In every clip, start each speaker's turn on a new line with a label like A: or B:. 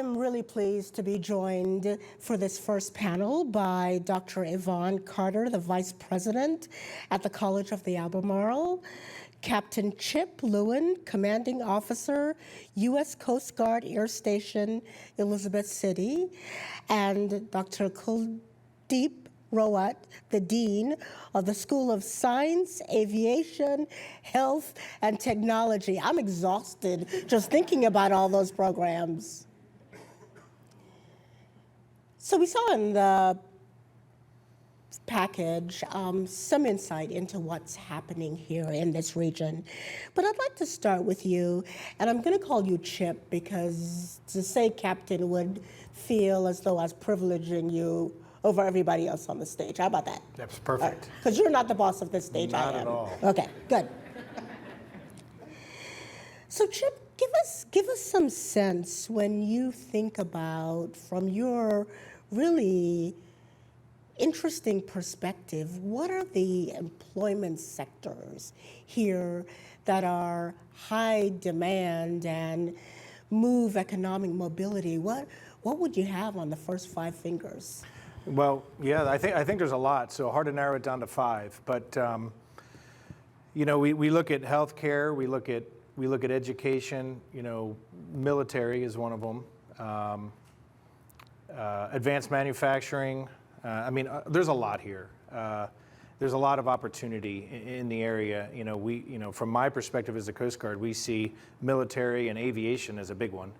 A: am really pleased to be joined for this first panel by Dr. Evonne Carter, the Vice President at the College of the Albemarle, Captain Chip Lewin, Commanding Officer, U.S. Coast Guard Air Station, Elizabeth City, and Dr. Kuldeep Rawat, the Dean of the School of Science, Aviation, Health, and Technology. I'm exhausted just thinking about all those programs. So we saw in the package some insight into what's happening here in this region. But I'd like to start with you, and I'm going to call you Chip because to say Captain would feel as though I was privileging you over everybody else on the stage. How about that?
B: That's perfect.
A: Because you're not the boss of this stage,
B: Not
A: I am.
B: at all.
A: Okay, good. So Chip, give us some sense when you think about, from your really interesting perspective, what are the employment sectors here that are high demand and move economic mobility? What would you have on the first 5 fingers?
B: Well, yeah, I think there's a lot, so hard to narrow it down to 5. But you know, we look at healthcare, we look at education. You know, military is one of them. Advanced manufacturing. I mean, there's a lot here. There's a lot of opportunity in the area. You know, from my perspective as a Coast Guard, we see military and aviation as a big one,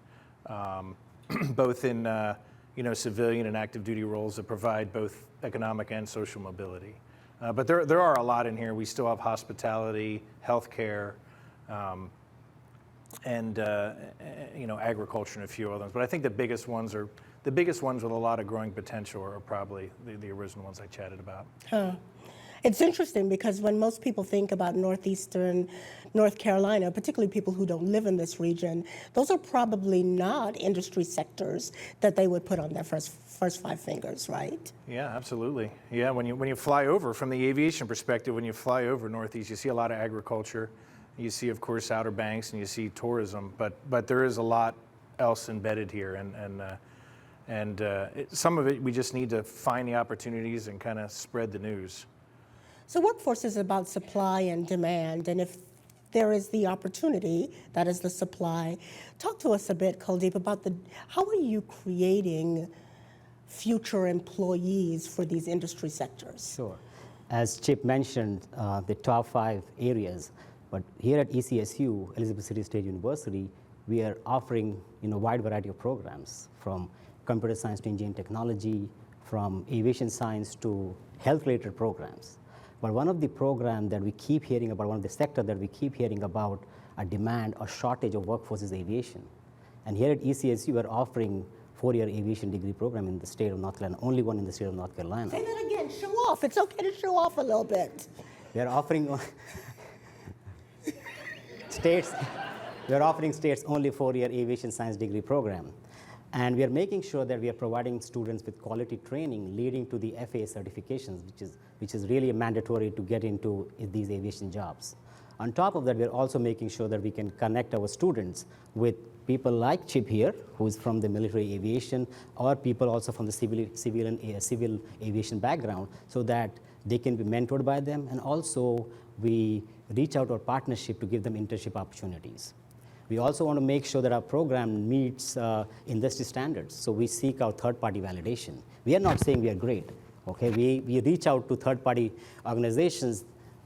B: both in you know, civilian and active duty roles that provide both economic and social mobility. But there are a lot in here. We still have hospitality, healthcare, and you know, agriculture and a few others. But I think the biggest ones with a lot of growing potential are probably the original ones I chatted about.
A: Huh. It's interesting because when most people think about northeastern North Carolina, particularly people who don't live in this region, those are probably not industry sectors that they would put on their first 5 fingers, right?
B: Yeah, absolutely. Yeah, when you fly over, from the aviation perspective, when you fly over Northeast, you see a lot of agriculture. You see, of course, Outer Banks, and you see tourism, but there is a lot else embedded here, and some of it we just need to find the opportunities and kind of spread the news.
A: So workforce is about supply and demand, and if there is the opportunity, that is the supply. Talk to us a bit, Kuldeep, about how are you creating future employees for these industry sectors?
C: Sure. As Chip mentioned, the top 5 areas, but here at ECSU, Elizabeth City State University, we are offering, you know, wide variety of programs, from computer science to engineering technology, from aviation science to health-related programs. But one of the programs that we keep hearing about, one of the sectors that we keep hearing about a demand or shortage of workforce is aviation. And here at ECSU, we're offering 4-year aviation degree program in the state of North Carolina, only one in the state of North Carolina.
A: Say that again, show off. It's okay to show off a little bit.
C: We're offering states only 4-year aviation science degree program. And we are making sure that we are providing students with quality training leading to the FAA certifications, which is really mandatory to get into these aviation jobs. On top of that, we are also making sure that we can connect our students with people like Chip here, who is from the military aviation, or people also from the civil aviation background, so that they can be mentored by them. And also, we reach out our partnership to give them internship opportunities. We also want to make sure that our program meets industry standards, so we seek out third-party validation. We are not saying we are great, okay? We reach out to third-party organizations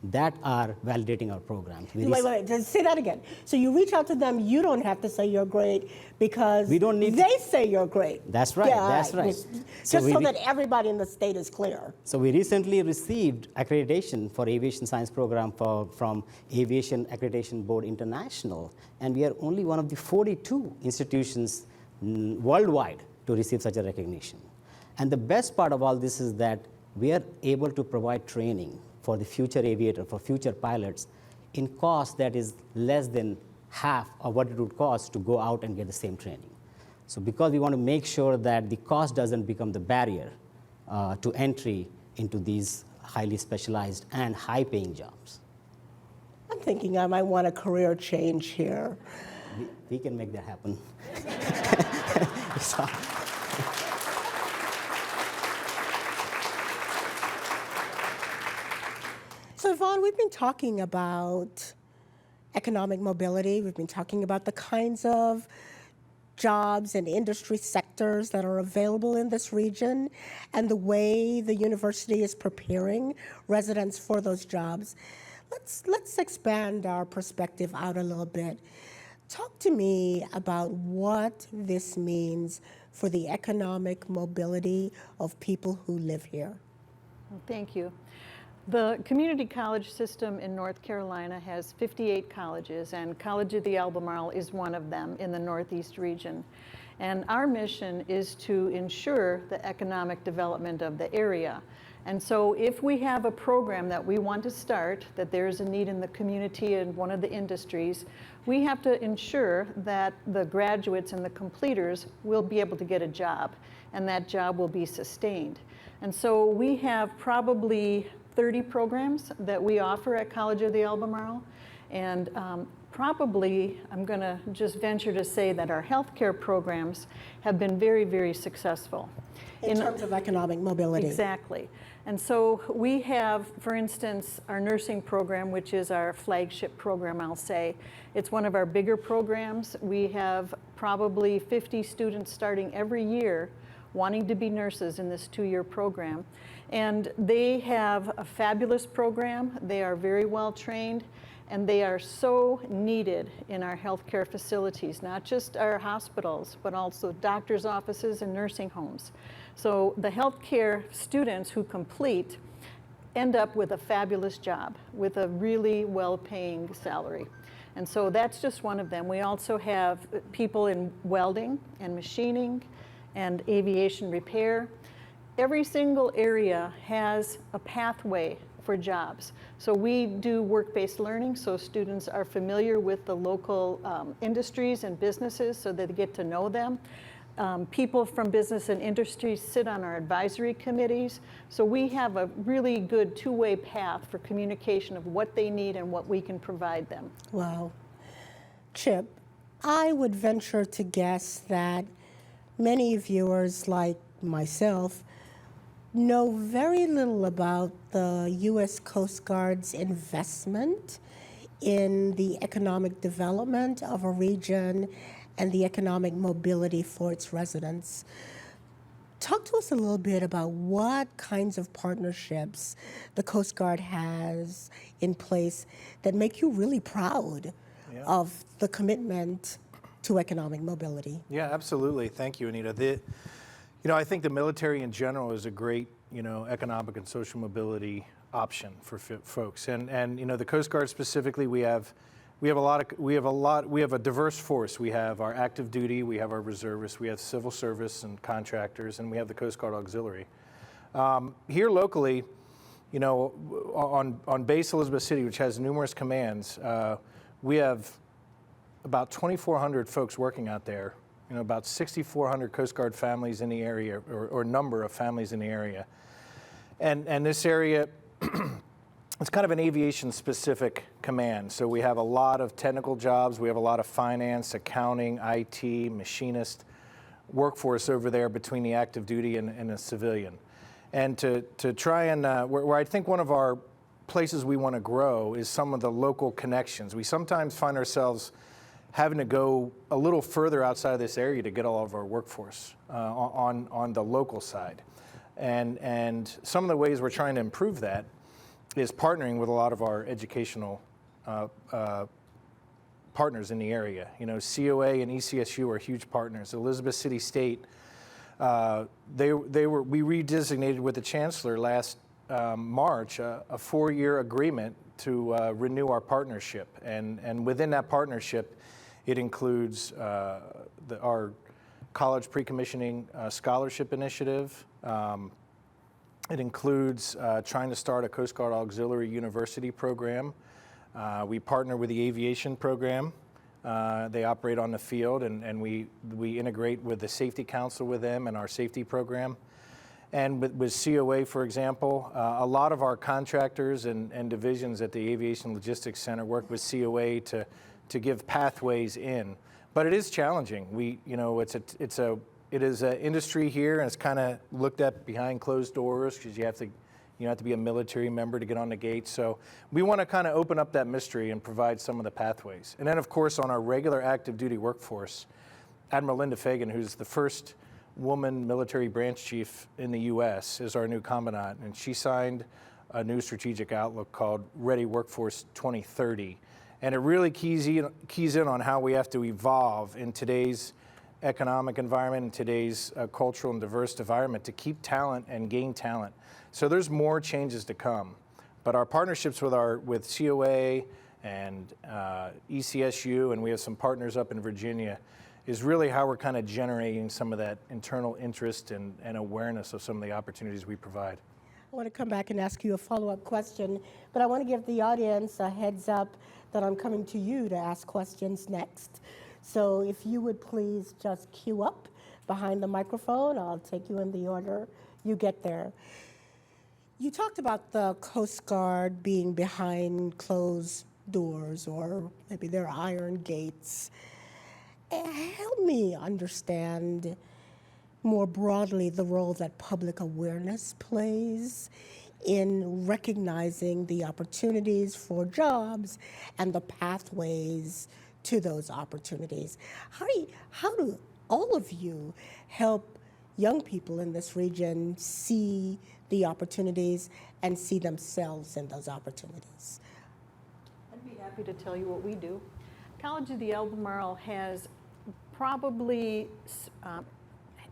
C: that are validating our programs.
A: Wait, just say that again. So you reach out to them, you don't have to say you're great because they say you're great.
C: That's right,
A: yeah,
C: that's right.
A: Just so that everybody in the state is clear.
C: So we recently received accreditation for aviation science program from Aviation Accreditation Board International, and we are only one of the 42 institutions worldwide to receive such a recognition. And the best part of all this is that we are able to provide training for the future aviator, for future pilots, in cost that is less than half of what it would cost to go out and get the same training. So because we want to make sure that the cost doesn't become the barrier to entry into these highly specialized and high-paying jobs.
A: I'm thinking I might want a career change here.
C: We can make that happen.
A: So Evonne, we've been talking about economic mobility. We've been talking about the kinds of jobs and industry sectors that are available in this region and the way the university is preparing residents for those jobs. Let's expand our perspective out a little bit. Talk to me about what this means for the economic mobility of people who live here.
D: Thank you. The community college system in North Carolina has 58 colleges, and College of the Albemarle is one of them in the Northeast region. And our mission is to ensure the economic development of the area. And so if we have a program that we want to start, that there's a need in the community in one of the industries, we have to ensure that the graduates and the completers will be able to get a job, and that job will be sustained. And so we have probably 30 programs that we offer at College of the Albemarle, and probably, I'm going to just venture to say that our healthcare programs have been very, very successful.
A: In terms of economic mobility.
D: Exactly. And so we have, for instance, our nursing program, which is our flagship program, I'll say. It's one of our bigger programs. We have probably 50 students starting every year wanting to be nurses in this 2-year program. And they have a fabulous program. They are very well trained, and they are so needed in our healthcare facilities, not just our hospitals, but also doctors' offices and nursing homes. So the healthcare students who complete end up with a fabulous job with a really well-paying salary. And so that's just one of them. We also have people in welding and machining and aviation repair. Every single area has a pathway for jobs. So we do work-based learning, so students are familiar with the local industries and businesses so that they get to know them. People from business and industry sit on our advisory committees. So we have a really good two-way path for communication of what they need and what we can provide them.
A: Wow. Chip, I would venture to guess that many viewers like myself know very little about the U.S. Coast Guard's investment in the economic development of a region and the economic mobility for its residents. Talk to us a little bit about what kinds of partnerships the Coast Guard has in place that make you really proud of the commitment to economic mobility.
B: Yeah, absolutely. Thank you, Anita. I think the military in general is a great, economic and social mobility option for folks. And the Coast Guard specifically, we have a diverse force. We have our active duty, we have our reservists, we have civil service and contractors, and we have the Coast Guard Auxiliary. Here locally, on base Elizabeth City, which has numerous commands, we have about 2,400 folks working out there, about 6,400 Coast Guard families in the area, or number of families in the area. And this area, it's kind of an aviation-specific command. So we have a lot of technical jobs. We have a lot of finance, accounting, IT, machinist workforce over there between the active duty and the civilian. And to try and, where I think one of our places we want to grow is some of the local connections. We sometimes find ourselves having to go a little further outside of this area to get all of our workforce on the local side. And some of the ways we're trying to improve that is partnering with a lot of our educational partners in the area. COA and ECSU are huge partners. Elizabeth City State, we redesignated with the chancellor last March a 4-year agreement to renew our partnership. And within that partnership, it includes our college pre-commissioning scholarship initiative. It includes trying to start a Coast Guard Auxiliary University program. We partner with the aviation program. They operate on the field, and we integrate with the Safety Council with them and our safety program. And with COA, for example, a lot of our contractors and divisions at the Aviation Logistics Center work with COA to give pathways in. But it is challenging. It is an industry here, and it's kind of looked at behind closed doors because you have to be a military member to get on the gate. So we want to kind of open up that mystery and provide some of the pathways. And then, of course, on our regular active duty workforce, Admiral Linda Fagan, who's the first woman military branch chief in the U.S., is our new commandant, and she signed a new strategic outlook called Ready Workforce 2030. And it really keys in on how we have to evolve in today's economic environment, in today's cultural and diverse environment to keep talent and gain talent. So there's more changes to come. But our partnerships with COA and ECSU, and we have some partners up in Virginia, is really how we're kind of generating some of that internal interest and awareness of some of the opportunities we provide.
A: I want to come back and ask you a follow-up question, but I want to give the audience a heads up that I'm coming to you to ask questions next. So if you would please just queue up behind the microphone, I'll take you in the order you get there. You talked about the Coast Guard being behind closed doors, or maybe they're iron gates. Help me understand more broadly the role that public awareness plays in recognizing the opportunities for jobs and the pathways to those opportunities. How do all of you help young people in this region see the opportunities and see themselves in those opportunities?
D: I'd be happy to tell you what we do. College of the Albemarle has probably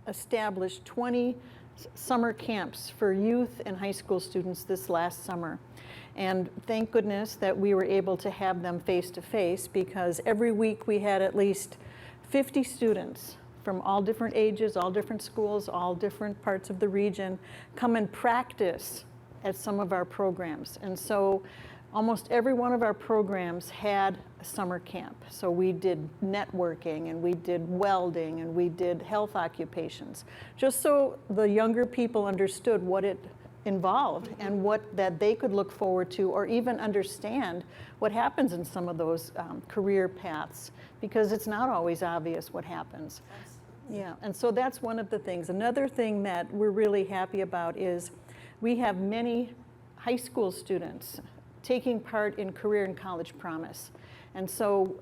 D: established 20 summer camps for youth and high school students this last summer. And thank goodness that we were able to have them face to face, because every week we had at least 50 students from all different ages, all different schools, all different parts of the region come and practice at some of our programs. And so almost every one of our programs had a summer camp. So we did networking, and we did welding, and we did health occupations, just so the younger people understood what it involved and what that they could look forward to, or even understand what happens in some of those career paths, because it's not always obvious what happens. Yeah, and so that's one of the things. Another thing that we're really happy about is we have many high school students taking part in Career and College Promise. And so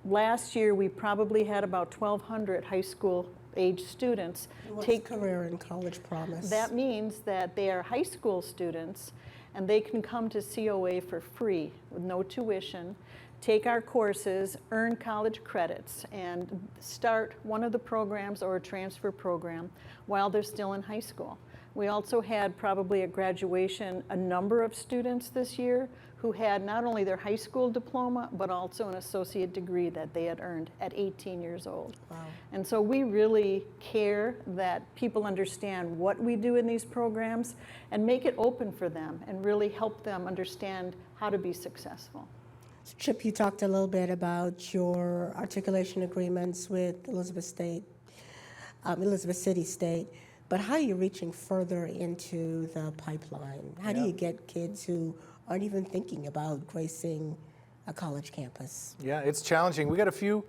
D: last year we probably had about 1,200 high school age students
A: take Career and College Promise.
D: That means that they are high school students and they can come to COA for free with no tuition, take our courses, earn college credits, and start one of the programs or a transfer program while they're still in high school. We also had probably at graduation a number of students this year who had not only their high school diploma, but also an associate degree that they had earned at 18 years old.
A: Wow.
D: And so we really care that people understand what we do in these programs and make it open for them and really help them understand how to be successful.
A: Chip, you talked a little bit about your articulation agreements with Elizabeth City State, but how are you reaching further into the pipeline? How do you get kids who aren't even thinking about gracing a college campus?
B: Yeah, it's challenging. We got a few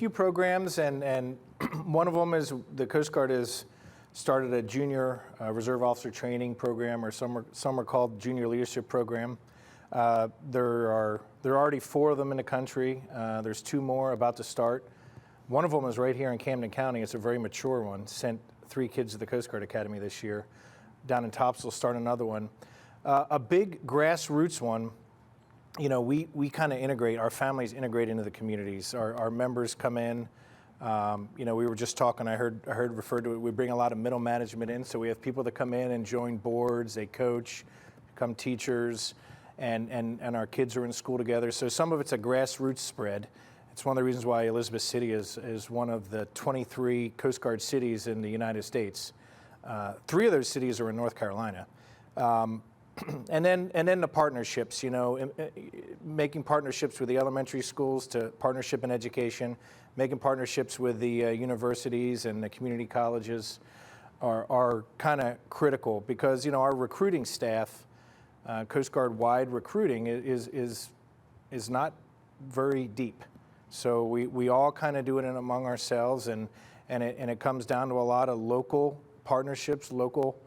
B: programs, and one of them is the Coast Guard has started a junior reserve officer training program, or some are called junior leadership program. There are already 4 of them in the country. There's 2 more about to start. One of them is right here in Camden County. It's a very mature one. Sent 3 kids to the Coast Guard Academy this year. Down in Topsail, start another one. A big grassroots one, you know, we kind of integrate, our families integrate into the communities. Our members come in. You know, we were just talking, I heard referred to it, we bring a lot of middle management in, so we have people that come in and join boards, they coach, become teachers, and our kids are in school together. So some of it's a grassroots spread. It's one of the reasons why Elizabeth City is one of the 23 Coast Guard cities in the United States. 3 of those cities are in North Carolina. And then the partnerships, you know, making partnerships with the elementary schools to partnership in education, making partnerships with the universities and the community colleges are kind of critical, because, you know, our recruiting staff, Coast Guard wide recruiting is not very deep. So we all kind of do it in among ourselves, and and it comes down to a lot of local partnerships, local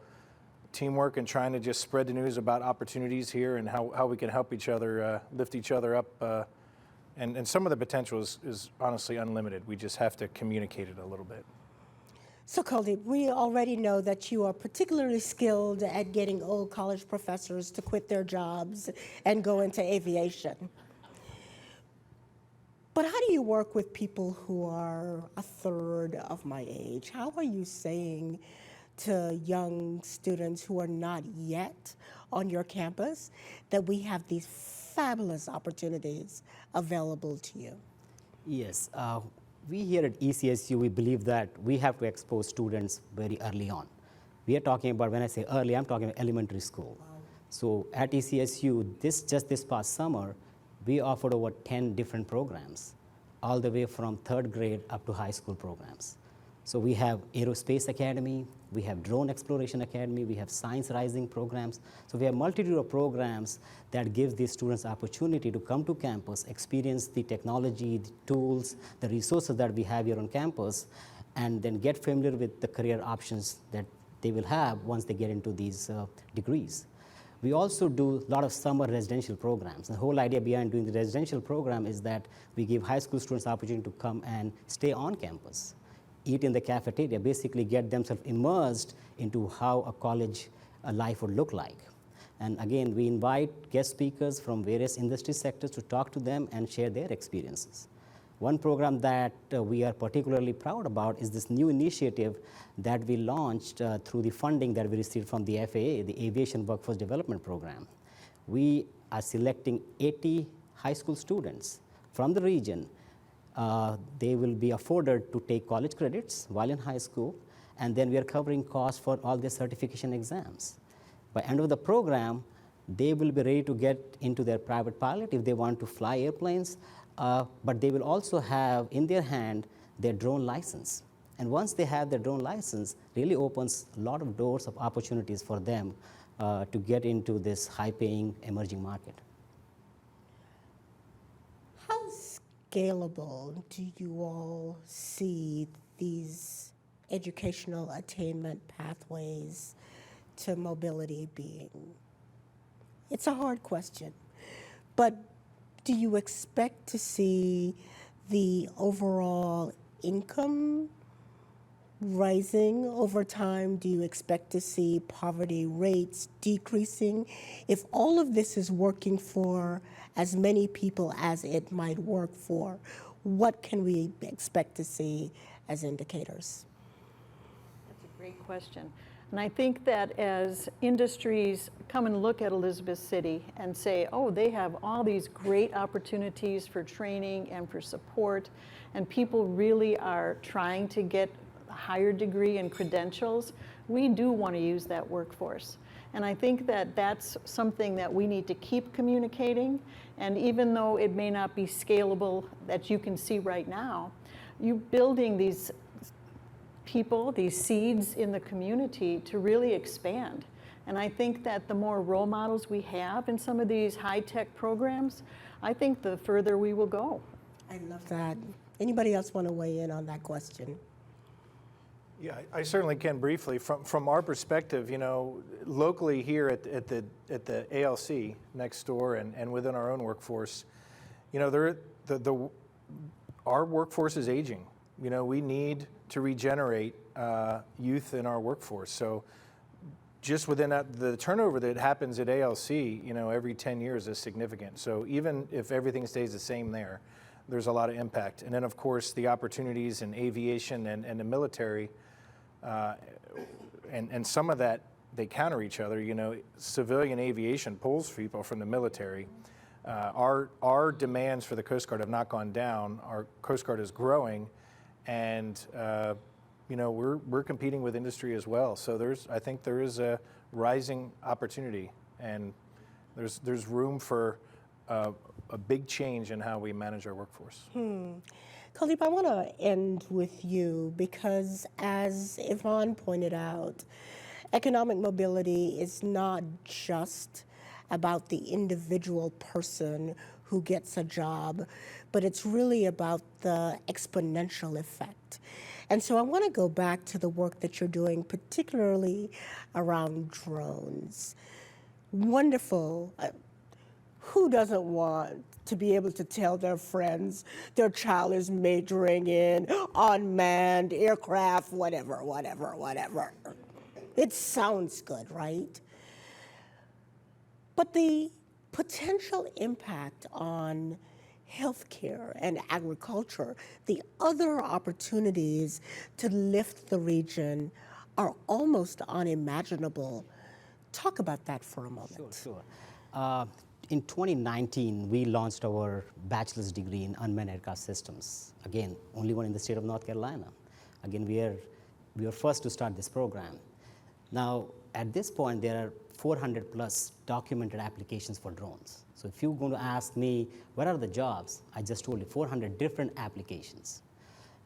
B: teamwork, and trying to just spread the news about opportunities here and how we can help each other, lift each other up. And some of the potential is honestly unlimited. We just have to communicate it a little bit.
A: So Kuldeep, we already know that you are particularly skilled at getting old college professors to quit their jobs and go into aviation. But how do you work with people who are a third of my age? How are you saying to young students who are not yet on your campus that we have these fabulous opportunities available to you?
C: Yes, we here at ECSU, we believe that we have to expose students very early on. We are talking about, when I say early, I'm talking about elementary school. Wow. So at ECSU, just this past summer, we offered over 10 different programs, all the way from third grade up to high school programs. So we have Aerospace Academy, we have Drone Exploration Academy, we have Science Rising programs. So we have a multitude of programs that gives these students opportunity to come to campus, experience the technology, the tools, the resources that we have here on campus, and then get familiar with the career options that they will have once they get into these degrees. We also do a lot of summer residential programs. The whole idea behind doing the residential program is that we give high school students the opportunity to come and stay on campus, eat in the cafeteria, basically get themselves immersed into how a college life would look like. And again, we invite guest speakers from various industry sectors to talk to them and share their experiences. One program that we are particularly proud about is this new initiative that we launched through the funding that we received from the FAA, the Aviation Workforce Development Program. We are selecting 80 high school students from the region. They will be afforded to take college credits while in high school, and then we are covering costs for all their certification exams. By end of the program, they will be ready to get into their private pilot if they want to fly airplanes, but they will also have in their hand their drone license. And once they have their drone license, really opens a lot of doors of opportunities for them to get into this high-paying emerging market.
A: How scalable do you all see these educational attainment pathways to mobility being? It's a hard question, but do you expect to see the overall income rising over time? Do you expect to see poverty rates decreasing? If all of this is working for as many people as it might work for, what can we expect to see as indicators?
D: That's a great question. And I think that as industries come and look at Elizabeth City and say, oh, they have all these great opportunities for training and for support, and people really are trying to get a higher degree and credentials, we do want to use that workforce. And I think that that's something that we need to keep communicating. And even though it may not be scalable that you can see right now, you building these people, these seeds in the community to really expand. And I think that the more role models we have in some of these high-tech programs, I think the further we will go.
A: I love that. Anybody else want to weigh in on that question?
B: Yeah, I certainly can briefly. From our perspective, you know, locally here at the ALC next door and within our own workforce, you know, our workforce is aging. You know, we need to regenerate youth in our workforce. So just within that, the turnover that happens at ALC, you know, every 10 years is significant. So even if everything stays the same there's a lot of impact. And then, of course, the opportunities in aviation and the military, and some of that, they counter each other. You know, civilian aviation pulls people from the military. Our demands for the Coast Guard have not gone down. Our Coast Guard is growing, and you know, we're competing with industry as well. So I think there is a rising opportunity, and there's room for a big change in how we manage our workforce.
A: Kuldeep, I want to end with you because, as Evonne pointed out, economic mobility is not just about the individual person who gets a job, but it's really about the exponential effect. And so I want to go back to the work that you're doing, particularly around drones. Wonderful. Who doesn't want to be able to tell their friends their child is majoring in unmanned aircraft, whatever. It sounds good, right? But the potential impact on healthcare and agriculture, the other opportunities to lift the region are almost unimaginable. Talk about that for a moment.
C: Sure. In 2019, we launched our bachelor's degree in unmanned aircraft systems. Again, only one in the state of North Carolina. Again, we were first to start this program. Now, at this point, there are 400 plus documented applications for drones. So if you're going to ask me, what are the jobs? I just told you 400 different applications.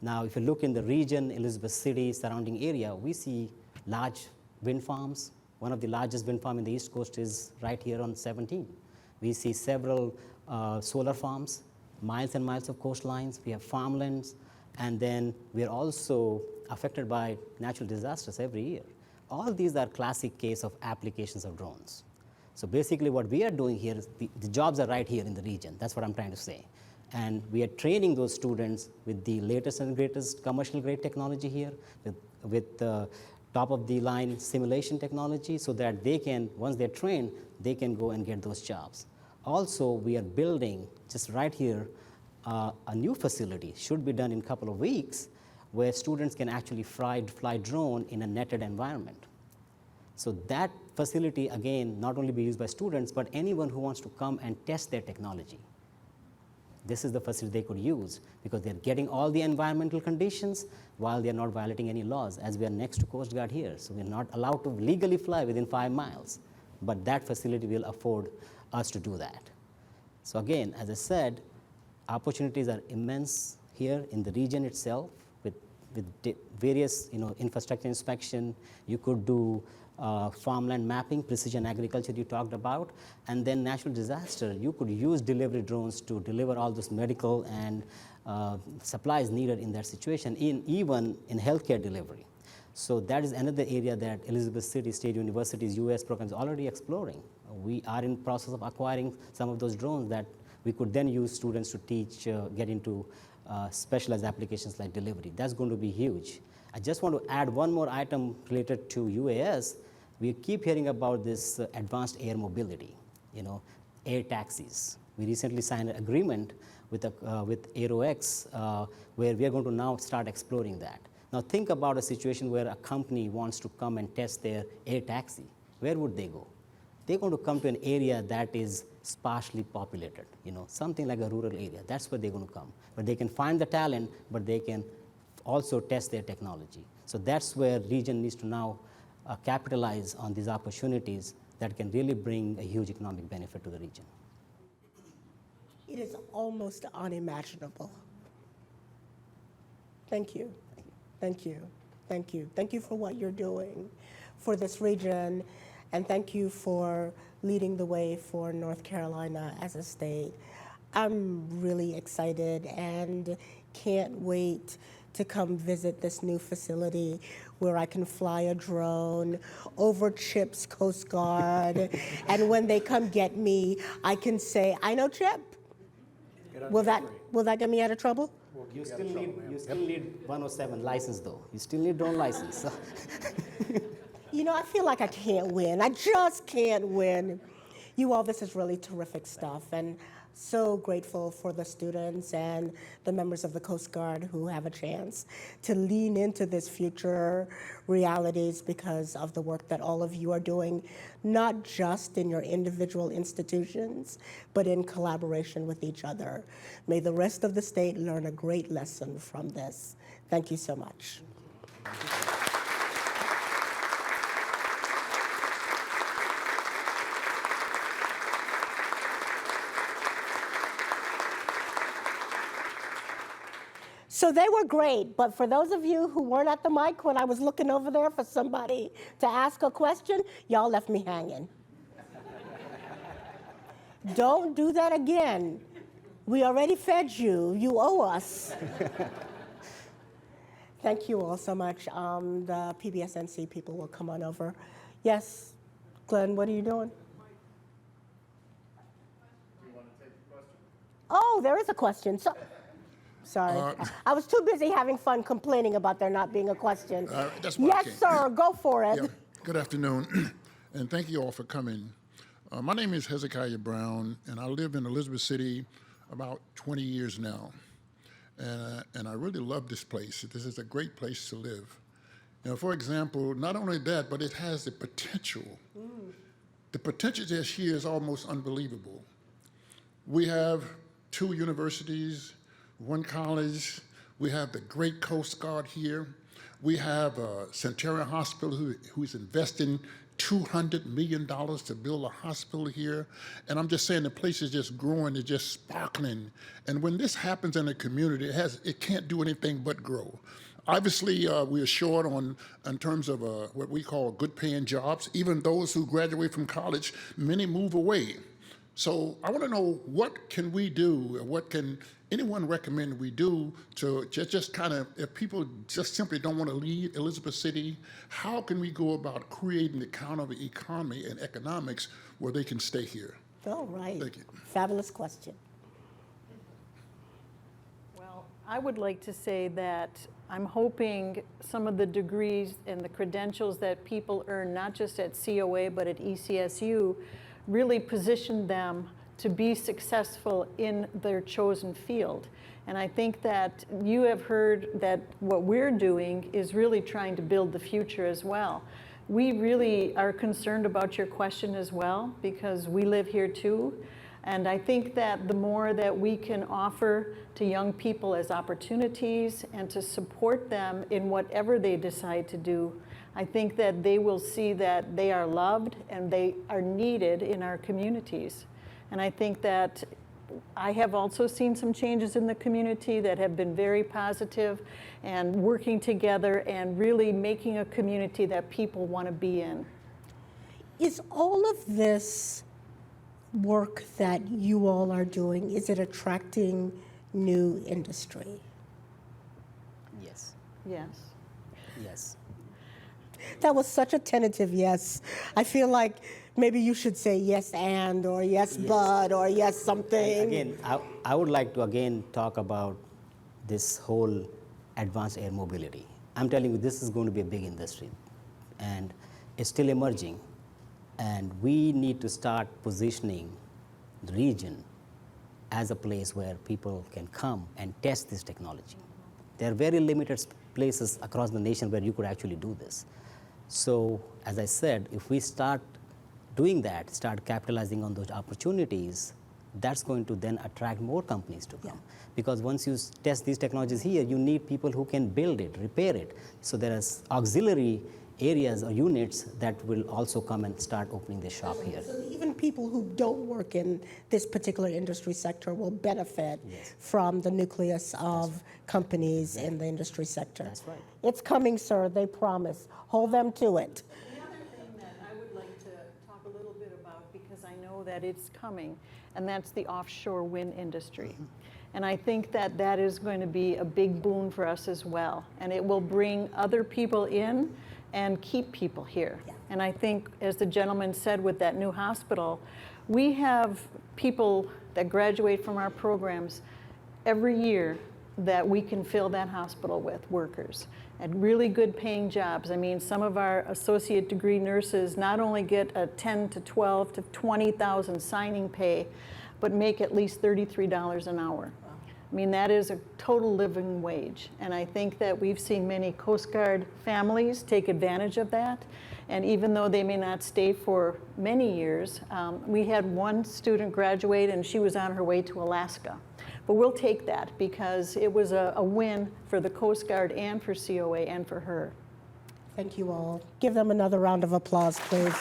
C: Now, if you look in the region, Elizabeth City, surrounding area, we see large wind farms. One of the largest wind farms in the East Coast is right here on 17. We see several solar farms, miles and miles of coastlines. We have farmlands, and then we are also affected by natural disasters every year. All these are classic case of applications of drones. So basically what we are doing here is the jobs are right here in the region. That's what I'm trying to say. And we are training those students with the latest and greatest commercial grade technology here, with top of the line simulation technology, so that they can, once they're trained, they can go and get those jobs. Also, we are building just right here a new facility, should be done in a couple of weeks, where students can actually fly drone in a netted environment. So that facility, again, not only be used by students, but anyone who wants to come and test their technology. This is the facility they could use, because they're getting all the environmental conditions while they're not violating any laws, as we are next to Coast Guard here. So we're not allowed to legally fly within 5 miles, but that facility will afford us to do that. So again, as I said, opportunities are immense here in the region itself, with various infrastructure inspection. You could do farmland mapping, precision agriculture you talked about, and then natural disaster. You could use delivery drones to deliver all those medical and supplies needed in that situation, even in healthcare delivery. So that is another area that Elizabeth City State University's US program is already exploring. We are in process of acquiring some of those drones that we could then use students to teach, get into specialized applications like delivery. That's going to be huge. I just want to add one more item related to UAS. We keep hearing about this advanced air mobility, air taxis. We recently signed an agreement with AeroX, where we are going to now start exploring that. Now think about a situation where a company wants to come and test their air taxi. Where would they go? They're going to come to an area that is sparsely populated, something like a rural area. That's where they're going to come. But they can find the talent, but they can also test their technology. So that's where region needs to now capitalize on these opportunities that can really bring a huge economic benefit to the region.
A: It is almost unimaginable. Thank you. Thank you. Thank you. Thank you for what you're doing for this region, and thank you for leading the way for North Carolina as a state. I'm really excited and can't wait to come visit this new facility where I can fly a drone over Chip's Coast Guard, and when they come get me, I can say, I know Chip. Will that get me out of trouble?
C: You still need 107 license though. You still need drone license.
A: I feel like I can't win. I just can't win. You all, this is really terrific stuff, and so grateful for the students and the members of the Coast Guard who have a chance to lean into this future realities because of the work that all of you are doing, not just in your individual institutions, but in collaboration with each other. May the rest of the state learn a great lesson from this. Thank you so much. So they were great, but for those of you who weren't at the mic when I was looking over there for somebody to ask a question, y'all left me hanging. Don't do that again. We already fed you. You owe us. Thank you all so much. The PBSNC people will come on over. Yes, Glenn, what are you doing? Oh, there is a question. So, sorry. I was too busy having fun complaining about there not being a question.
E: That's why I
A: Yes,
E: came.
A: sir, go for it.
E: Yeah. Good afternoon, and thank you all for coming. My name is Hezekiah Brown, and I live in Elizabeth City about 20 years now. And I really love this place. This is a great place to live. You know, for example, not only that, but it has the potential. The potential that's here is almost unbelievable. We have 2 universities, 1 college. We have the great Coast Guard here. We have Centurion Hospital who's investing $200 million to build a hospital here. And I'm just saying the place is just growing, it's just sparkling. And when this happens in a community, it can't do anything but grow. Obviously, we are short in terms of what we call good paying jobs. Even those who graduate from college, many move away. So I want to know, what can we do, or what can anyone recommend we do to just kind of, if people just simply don't want to leave Elizabeth City, how can we go about creating the kind of economy and economics where they can stay here?
A: All right.
E: Thank you.
A: Fabulous question.
D: Well, I would like to say that I'm hoping some of the degrees and the credentials that people earn, not just at COA, but at ECSU, really position them to be successful in their chosen field. And I think that you have heard that what we're doing is really trying to build the future as well. We really are concerned about your question as well, because we live here too. And I think that the more that we can offer to young people as opportunities and to support them in whatever they decide to do, I think that they will see that they are loved and they are needed in our communities. And I think that I have also seen some changes in the community that have been very positive, and working together and really making a community that people want to be in.
A: Is all of this work that you all are doing, is it attracting new industry?
C: Yes,
D: Yes.
C: yes.
A: That was such a tentative yes. I feel like maybe you should say yes and, or yes but, or yes something.
C: Again, I would like to again talk about this whole advanced air mobility. I'm telling you, this is going to be a big industry, and it's still emerging. And we need to start positioning the region as a place where people can come and test this technology. There are very limited places across the nation where you could actually do this. So, as I said, if we start doing that, start capitalizing on those opportunities, that's going to then attract more companies to come. Because once you test these technologies here, you need people who can build it, repair it. So there are auxiliary areas or units that will also come and start opening their shop here.
A: So even people who don't work in this particular industry sector will benefit from the nucleus of companies in the industry sector.
C: That's right.
A: It's coming, sir, they promise. Hold them to it.
D: The other thing that I would like to talk a little bit about, because I know that it's coming, and that's the offshore wind industry. And I think that that is going to be a big boon for us as well. And it will bring other people in and keep people here. And I think, as the gentleman said with that new hospital, we have people that graduate from our programs every year that we can fill that hospital with workers at really good paying jobs. I mean, some of our associate degree nurses not only get a 10 to 12 to 20,000 signing pay, but make at least $33 an hour. I mean, that is a total living wage. And I think that we've seen many Coast Guard families take advantage of that. And even though they may not stay for many years, we had one student graduate and she was on her way to Alaska. But we'll take that because it was a win for the Coast Guard and for COA and for her.
A: Thank you all. Give them another round of applause, please.